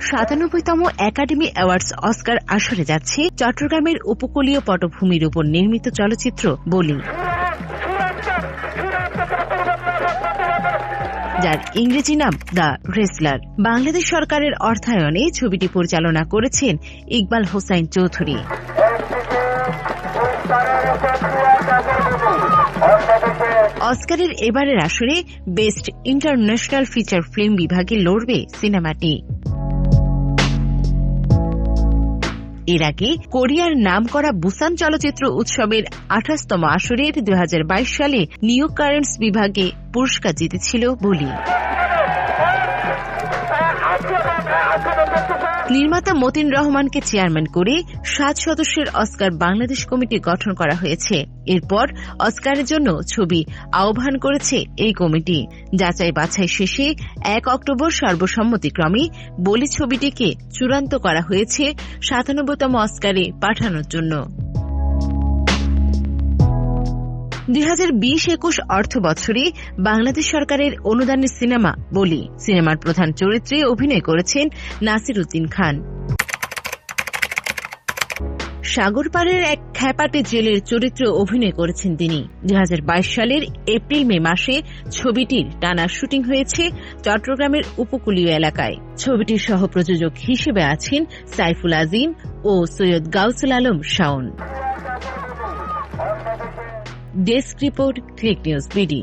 সাতানব্বইতম academy awards Oscar আসরে যাচ্ছে চট্টগ্রামের উপকূলীয় পটভূমির উপর নির্মিত চলচ্চিত্র বলি, যার ইংরেজি নাম দ্য রেসলার। বাংলাদেশ সরকারের অর্থায়নে ছবিটি পরিচালনা করেছেন ইকবাল হোসাইন চৌধুরী। অস্কারের এবারের আসরে বেস্ট ইন্টারন্যাশনাল ফিচার ফিল্ম বিভাগে লড়বে সিনেমাটি। এর আগে কোরিয়ার নামকরা বুসান চলচ্চিত্র উৎসবের 28তম আসরের 2022 সালে নিউ কারেন্টস বিভাগে পুরস্কার জিতেছিল বলি। নির্মাতা মতিন রহমানকে চেয়ারম্যান করে 7 সদস্যের অস্কার বাংলাদেশ কমিটি গঠন করা হয়েছে। এরপর অস্কারের জন্য ছবি আহ্বান করেছে এই কমিটি। যাচাই বাছাই শেষে 1 অক্টোবর সর্বসম্মতিক্রমে বলি ছবিটিকে চূড়ান্ত করা হয়েছে 97তম অস্কারে পাঠানোর জন্য। 2020-21 অর্থ বছরে বাংলাদেশ সরকারের অনুদানের সিনেমা বলি সিনেমার প্রধান চরিত্রে অভিনয় করেছেন নাসির উদ্দিন খান। সাগরপাড়ের এক খ্যাপাটে জেলের চরিত্রে অভিনয় করেছেন তিনি। 2022 সালের এপ্রিল-মে মাসে ছবিটির টানা শুটিং হয়েছে চট্টগ্রামের উপকূলীয় এলাকায়। ছবিটির সহ-প্রযোজক হিসেবে আছেন সাইফুল আজিম ও Syed Gausul Alam Shawon. Desk report, click news BD.